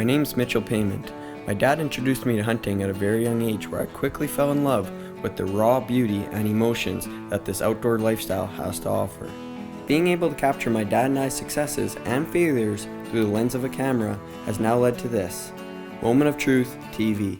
My name's Mitchell Payment. My dad introduced me to hunting at a very young age where I quickly fell in love with the raw beauty and emotions that this outdoor lifestyle has to offer. Being able to capture my dad and I's successes and failures through the lens of a camera has now led to this, Moment of Truth TV.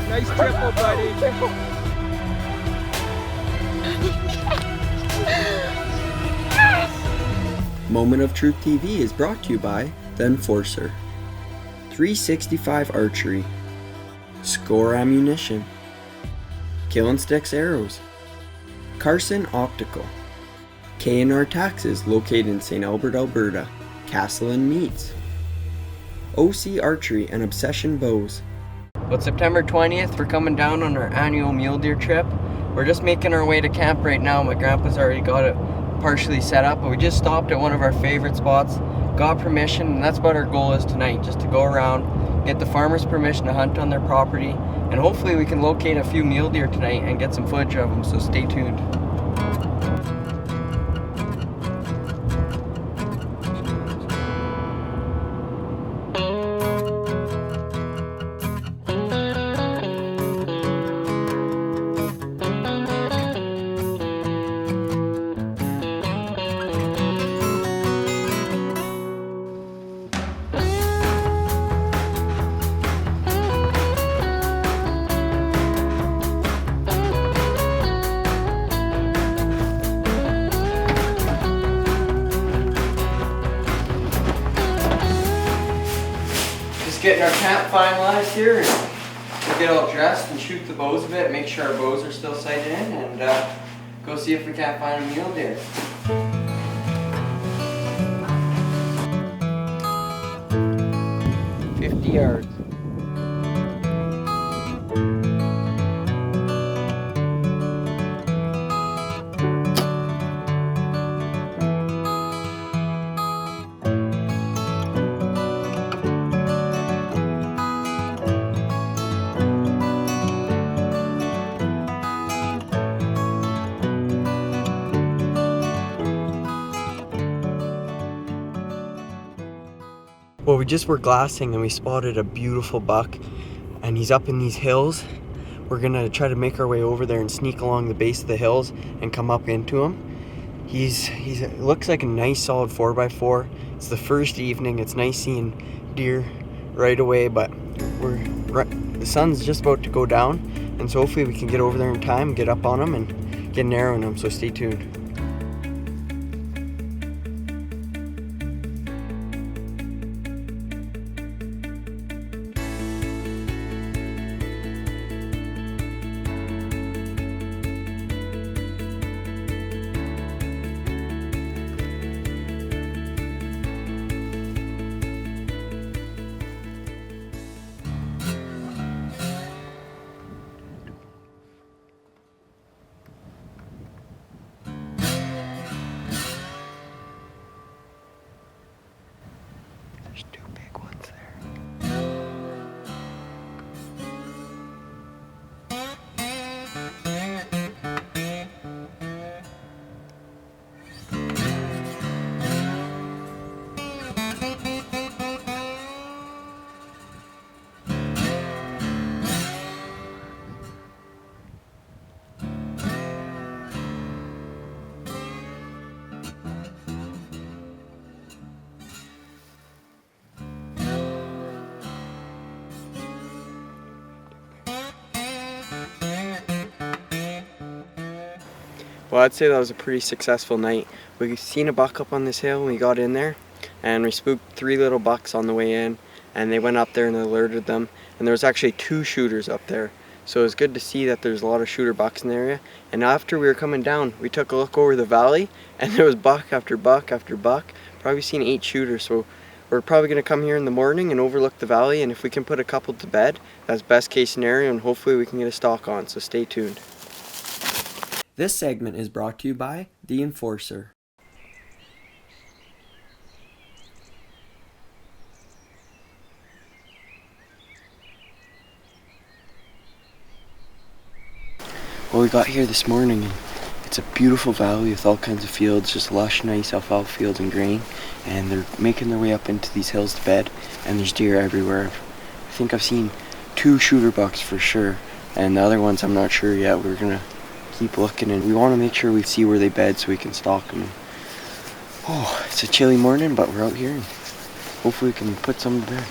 Nice triple, buddy. Moment of Truth TV is brought to you by The Enforcer, 365 Archery, Score Ammunition, Killing Sticks Arrows, Carson Optical, K&R Taxes located in St. Albert, Alberta, Castle & Meats, OC Archery and Obsession Bows. Well, it's September 20th. We're coming down on our annual mule deer trip. We're just making our way to camp right now. My grandpa's already got it partially set up, but we just stopped at one of our favorite spots, got permission, and that's what our goal is tonight, just to go around, get the farmers permission to hunt on their property, and hopefully we can locate a few mule deer tonight and get some footage of them, so stay tuned. Getting our camp finalized here, and we'll get all dressed and shoot the bows a bit, make sure our bows are still sighted in, and go see if we can't find a mule deer. 50 yards. Well, we just were glassing and we spotted a beautiful buck, and he's up in these hills. We're gonna try to make our way over there and sneak along the base of the hills and come up into him. He's looks like a nice solid 4x4. It's the first evening. It's nice seeing deer right away, but the sun's just about to go down, and so hopefully we can get over there in time, get up on him, and get an arrow in him. So stay tuned. Well, I'd say that was a pretty successful night. We seen a buck up on this hill and we got in there, and we spooked 3 little bucks on the way in, and they went up there and alerted them, and there was actually 2 shooters up there. So it was good to see that there's a lot of shooter bucks in the area. And after we were coming down, we took a look over the valley, and there was buck after buck after buck. Probably seen 8 shooters, so we're probably going to come here in the morning and overlook the valley, and if we can put a couple to bed, that's best case scenario, and hopefully we can get a stalk on, so stay tuned. This segment is brought to you by The Enforcer. Well, we got here this morning and it's a beautiful valley with all kinds of fields, just lush, nice alfalfa fields and grain, and they're making their way up into these hills to bed, and there's deer everywhere. I think I've seen 2 shooter bucks for sure, and the other ones I'm not sure yet. We're gonna keep looking, and we want to make sure we see where they bed so we can stalk them. Oh, it's a chilly morning, but we're out here and hopefully we can put some to bed.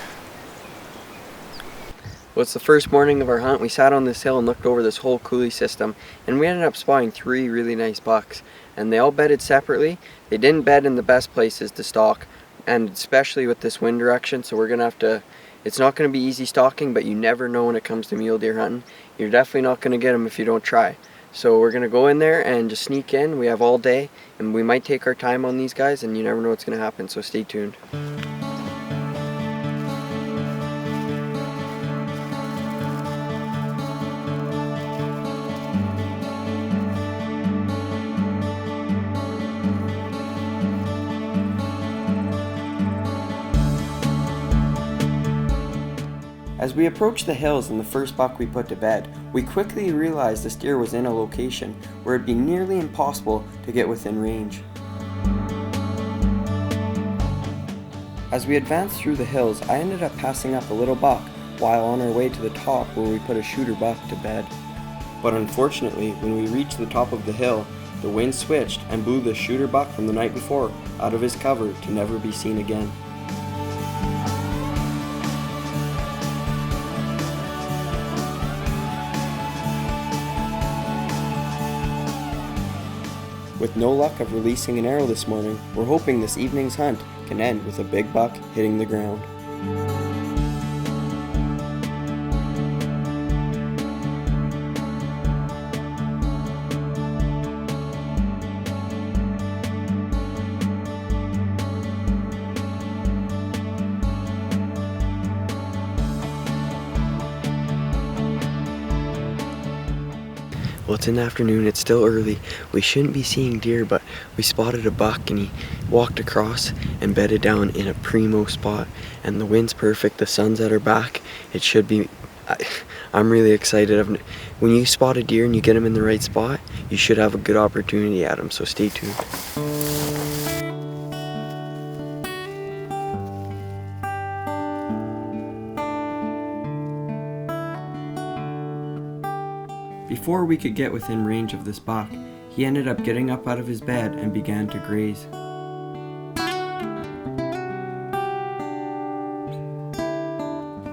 Well, it's the first morning of our hunt. We sat on this hill and looked over this whole coulee system, and we ended up spotting 3 really nice bucks, and they all bedded separately. They didn't bed in the best places to stalk, and especially with this wind direction, so we're gonna have to, it's not gonna be easy stalking, but you never know when it comes to mule deer hunting. You're definitely not gonna get them if you don't try. So we're gonna go in there and just sneak in. We have all day, and we might take our time on these guys, and you never know what's gonna happen, so stay tuned. As we approached the hills and the first buck we put to bed, we quickly realized this deer was in a location where it'd be nearly impossible to get within range. As we advanced through the hills, I ended up passing up a little buck while on our way to the top where we put a shooter buck to bed. But unfortunately, when we reached the top of the hill, the wind switched and blew the shooter buck from the night before out of his cover to never be seen again. With no luck of releasing an arrow this morning, we're hoping this evening's hunt can end with a big buck hitting the ground. Well, it's in the afternoon, it's still early. We shouldn't be seeing deer, but we spotted a buck and he walked across and bedded down in a primo spot. And the wind's perfect, the sun's at our back. It should be, I'm really excited. When you spot a deer and you get him in the right spot, you should have a good opportunity at him, so stay tuned. Before we could get within range of this buck, he ended up getting up out of his bed and began to graze.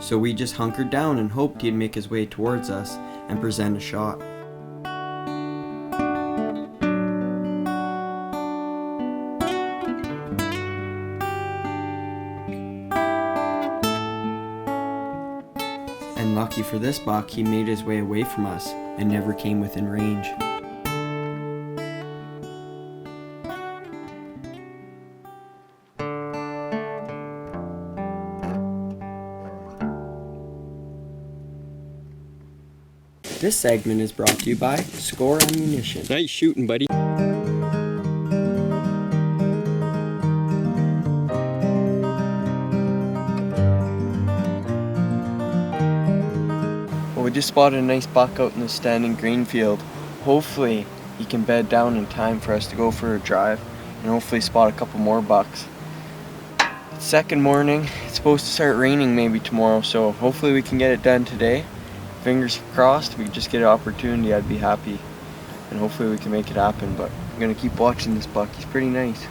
So we just hunkered down and hoped he'd make his way towards us and present a shot. And lucky for this buck, he made his way away from us and never came within range. This segment is brought to you by Score Ammunition. Nice shooting, buddy. Well, we just spotted a nice buck out in the standing green field. Hopefully he can bed down in time for us to go for a drive and hopefully spot a couple more bucks. It's second morning, it's supposed to start raining maybe tomorrow, so hopefully we can get it done today. Fingers crossed, if we just get an opportunity, I'd be happy. And hopefully we can make it happen, but I'm gonna keep watching this buck, he's pretty nice.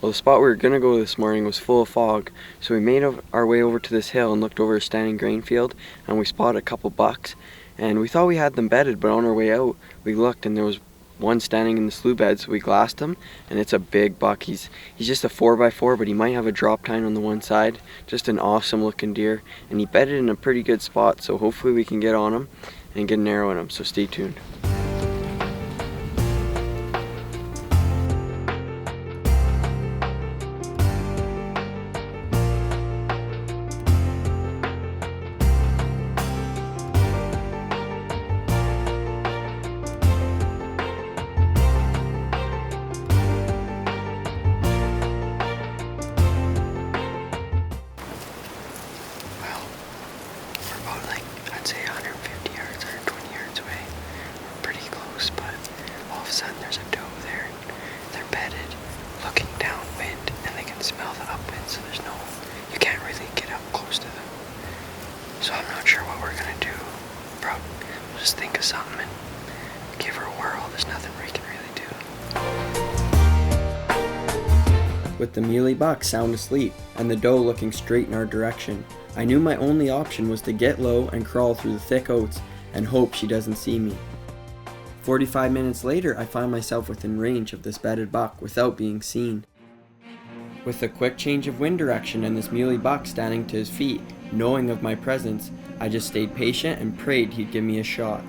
Well, the spot we were gonna go this morning was full of fog, so we made our way over to this hill and looked over a standing grain field, and we spotted a couple bucks, and we thought we had them bedded, but on our way out we looked and there was one standing in the slough bed, so we glassed him, and it's a big buck. He's just a 4x4, but he might have a drop tine on the one side. Just an awesome looking deer, and he bedded in a pretty good spot, so hopefully we can get on him and get an arrow in him, so stay tuned. I'd say 150 yards, 120 yards away. We're pretty close, but all of a sudden there's a doe there. They're bedded, looking downwind, and they can smell the upwind, so you can't really get up close to them. So I'm not sure what we're gonna do. Probably we'll just think of something and give her a whirl. There's nothing we can really do. With the muley buck sound asleep and the doe looking straight in our direction, I knew my only option was to get low and crawl through the thick oats and hope she doesn't see me. 45 minutes later, I find myself within range of this bedded buck without being seen. With a quick change of wind direction and this muley buck standing to his feet, knowing of my presence, I just stayed patient and prayed he'd give me a shot.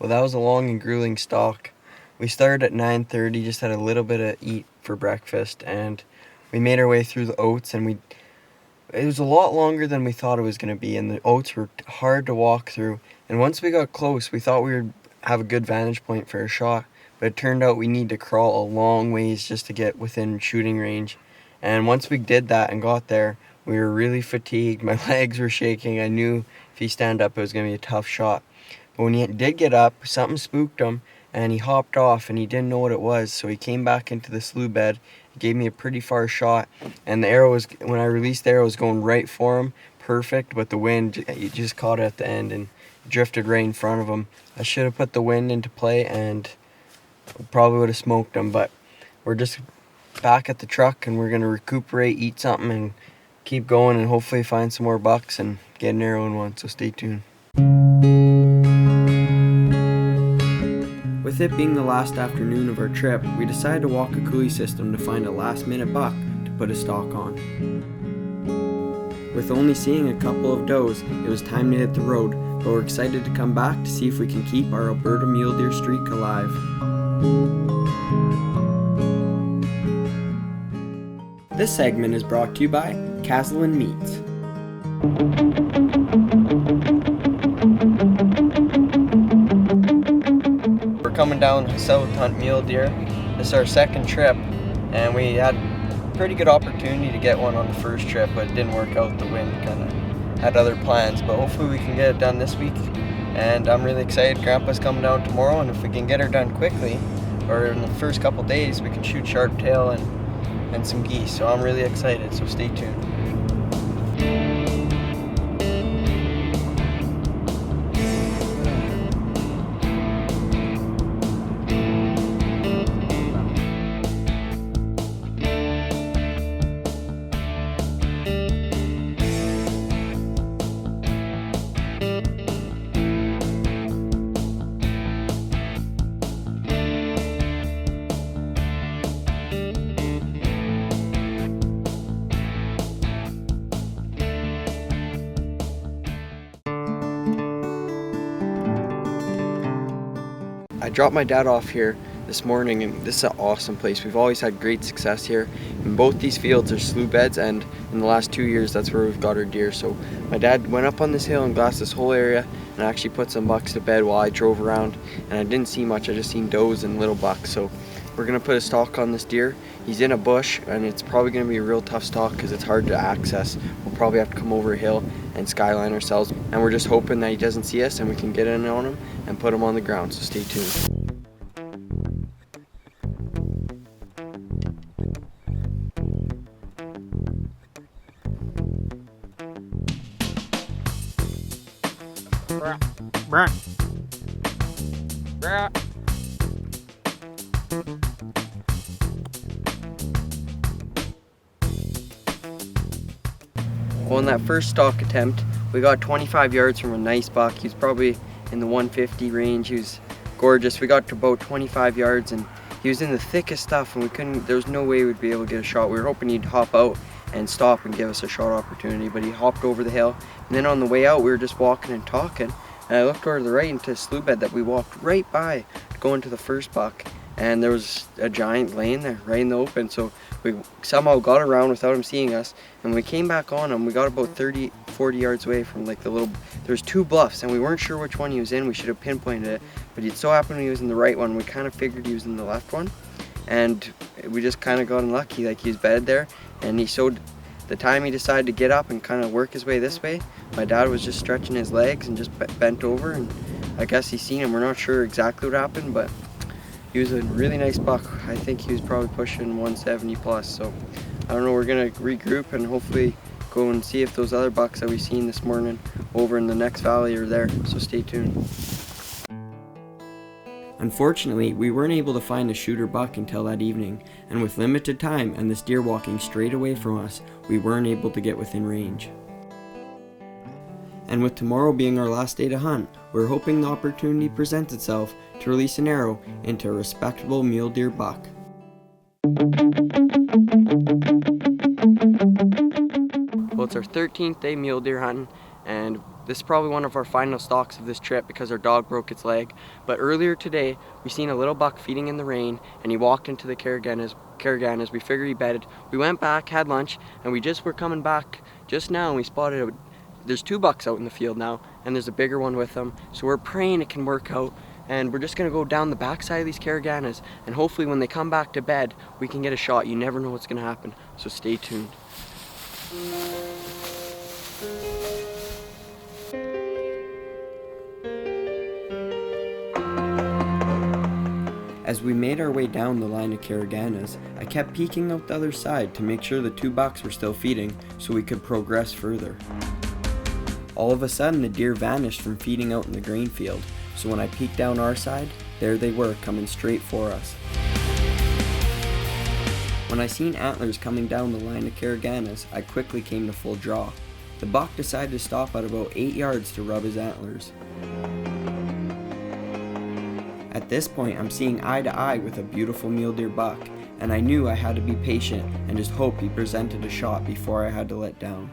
Well, that was a long and grueling stalk. We started at 9:30, just had a little bit of eat for breakfast, and we made our way through the oats, and it was a lot longer than we thought it was going to be, and the oats were hard to walk through. And once we got close, we thought we would have a good vantage point for a shot, but it turned out we need to crawl a long ways just to get within shooting range. And once we did that and got there, we were really fatigued. My legs were shaking. I knew if he stand up, it was going to be a tough shot. But when he did get up, something spooked him, and he hopped off, and he didn't know what it was, so he came back into the slough bed. He gave me a pretty far shot, and the arrow was, when I released the arrow, was going right for him, perfect, but the wind, he just caught it at the end and drifted right in front of him. I should have put the wind into play, and probably would have smoked him, but we're just back at the truck, and we're going to recuperate, eat something, and keep going, and hopefully find some more bucks and get an arrow in one, so stay tuned. With it being the last afternoon of our trip, we decided to walk a coulee system to find a last-minute buck to put a stalk on. With only seeing a couple of does, it was time to hit the road, but we're excited to come back to see if we can keep our Alberta mule deer streak alive. This segment is brought to you by Caslin Meats. Coming down south to hunt mule deer. This is our second trip, and we had a pretty good opportunity to get one on the first trip, but it didn't work out. The wind kind of had other plans, but hopefully we can get it done this week, and I'm really excited. Grandpa's coming down tomorrow, and if we can get her done quickly, or in the first couple days, we can shoot sharptail and some geese, so I'm really excited, so stay tuned. I dropped my dad off here this morning, and this is an awesome place. We've always had great success here, and both these fields are slough beds, and in the last 2 years that's where we've got our deer. So my dad went up on this hill and glassed this whole area and actually put some bucks to bed while I drove around, and I didn't see much. I just seen does and little bucks. So we're gonna put a stalk on this deer. He's in a bush, and it's probably gonna be a real tough stalk because it's hard to access. We'll probably have to come over a hill and skyline ourselves, and we're just hoping that he doesn't see us and we can get in on him and put him on the ground. So stay tuned. Brah. Brah. Well, in that first stalk attempt, we got 25 yards from a nice buck. He was probably in the 150 range. He was gorgeous. We got to about 25 yards, and he was in the thickest stuff, and there was no way we'd be able to get a shot. We were hoping he'd hop out and stop and give us a shot opportunity, but he hopped over the hill. And then on the way out, we were just walking and talking, and I looked over to the right into a slough bed that we walked right by to go into the first buck, and there was a giant laying there right in the open. So we somehow got around without him seeing us, and when we came back on him, we got about 30-40 yards away from like there's two bluffs, and we weren't sure which one he was in. We should have pinpointed it, but it so happened he was in the right one. We kind of figured he was in the left one, and we just kind of got unlucky. Like, he was bedded there, and he showed the time he decided to get up and kind of work his way this way. My dad was just stretching his legs and just bent over, and I guess he seen him. We're not sure exactly what happened, but he was a really nice buck. I think he was probably pushing 170 plus. So I don't know, we're gonna regroup and hopefully go and see if those other bucks that we've seen this morning over in the next valley are there. So stay tuned. Unfortunately, we weren't able to find a shooter buck until that evening, and with limited time and this deer walking straight away from us, we weren't able to get within range. And with tomorrow being our last day to hunt, we're hoping the opportunity presents itself to release an arrow into a respectable mule deer buck. Well, it's our 13th day mule deer hunting, and this is probably one of our final stalks of this trip because our dog broke its leg. But earlier today, we seen a little buck feeding in the rain, and he walked into the caraganas. We figured he bedded. We went back, had lunch, and we just were coming back just now, and we spotted there's two bucks out in the field now, and there's a bigger one with them. So we're praying it can work out, and we're just gonna go down the backside of these caraganas, and hopefully when they come back to bed, we can get a shot. You never know what's gonna happen, so stay tuned. As we made our way down the line of caraganas, I kept peeking out the other side to make sure the two bucks were still feeding so we could progress further. All of a sudden, the deer vanished from feeding out in the grain field, so when I peeked down our side, there they were coming straight for us. When I seen antlers coming down the line of caraganas, I quickly came to full draw. The buck decided to stop at about 8 yards to rub his antlers. At this point, I'm seeing eye to eye with a beautiful mule deer buck, and I knew I had to be patient and just hope he presented a shot before I had to let down.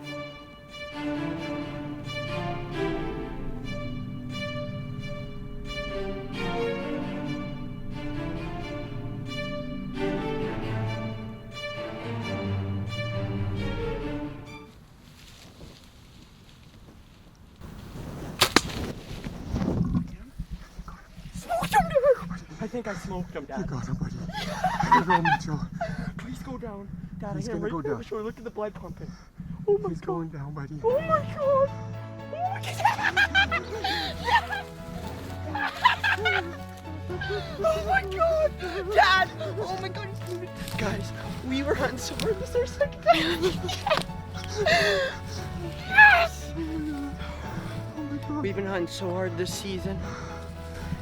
I think I smoked him, Dad. You got him, buddy. You're wrong, Joe. Please go down. Dad, He's I am gonna right go on the down. shore. Look at the blood pumping. Oh my He's God. going down, buddy. Oh my God. Oh my God. Oh my God. Dad. Oh my God. He's moving. Guys, we were hunting so hard. This is our second time. Yes. Oh my God. We've been hunting so hard this season.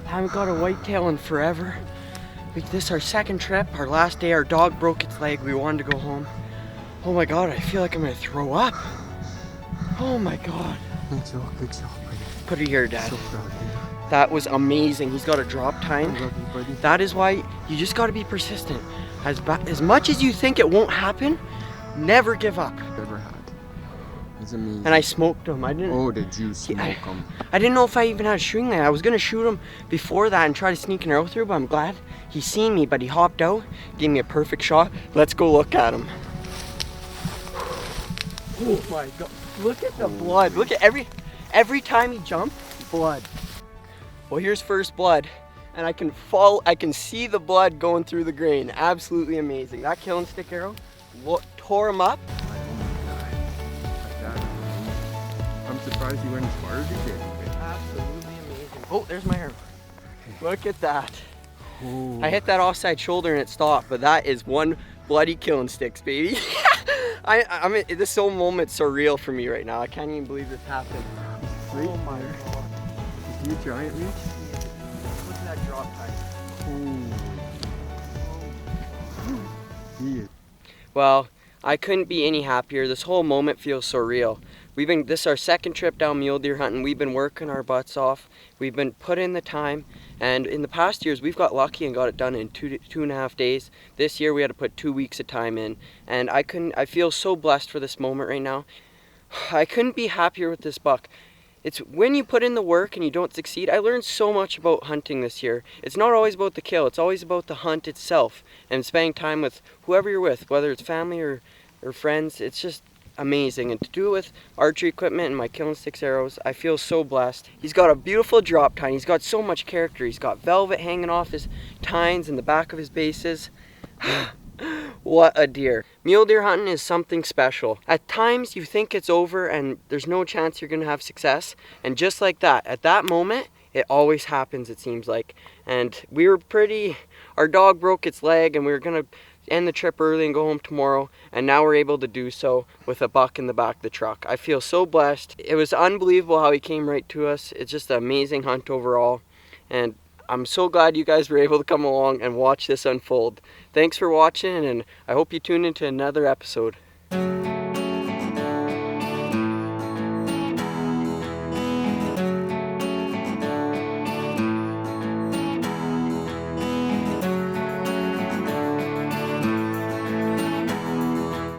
Haven't got a whitetail in forever. This is our second trip, our last day. Our dog broke its leg. We wanted to go home. Oh my God, I feel like I'm gonna throw up. Oh my God. Good job, buddy. Put it here, Dad. So proud of you. That was amazing. He's got a drop time. I love you, buddy. That is why you just gotta be persistent. As much as you think it won't happen, never give up. Ever had. It's amazing. And I smoked him. I didn't. Oh, did you smoke him? I didn't know if I even had a string there. I was gonna shoot him before that and try to sneak an arrow through, but I'm glad he seen me. But he hopped out, gave me a perfect shot. Let's go look at him. Oh my God! Look at the blood. Look at every time he jumped, blood. Well, here's first blood, and I can see the blood going through the grain. Absolutely amazing. That killing stick arrow tore him up. I'm surprised you went as far as you did. Absolutely amazing. Oh, there's my arrow. Look at that. Oh. I hit that offside shoulder and it stopped, but that is one bloody killing sticks, baby. I mean, this whole moment's surreal for me right now. I can't even believe this happened. Oh my God. Is he a giant reach? Look at that drop time. He is. Well, I couldn't be any happier. This whole moment feels so real. This is our second trip down mule deer hunting. We've been working our butts off. We've been putting in the time, and in the past years we've got lucky and got it done in two and a half days. This year we had to put 2 weeks of time in, and I feel so blessed for this moment right now. I couldn't be happier with this buck. It's when you put in the work and you don't succeed. I learned so much about hunting this year. It's not always about the kill, it's always about the hunt itself and spending time with whoever you're with, whether it's family or friends. It's just amazing, and to do it with archery equipment and my killing sticks arrows, I feel so blessed. He's got a beautiful drop tine. He's got so much character. He's got velvet hanging off his tines and the back of his bases. What a deer. Mule deer hunting is something special. At times you think it's over and there's no chance you're gonna have success, and just like that, at that moment it always happens, it seems like. And our dog broke its leg and we were gonna end the trip early and go home tomorrow, and now we're able to do so with a buck in the back of the truck. I feel so blessed. It was unbelievable how he came right to us. It's just an amazing hunt overall, and I'm so glad you guys were able to come along and watch this unfold. Thanks for watching, and I hope you tune into another episode.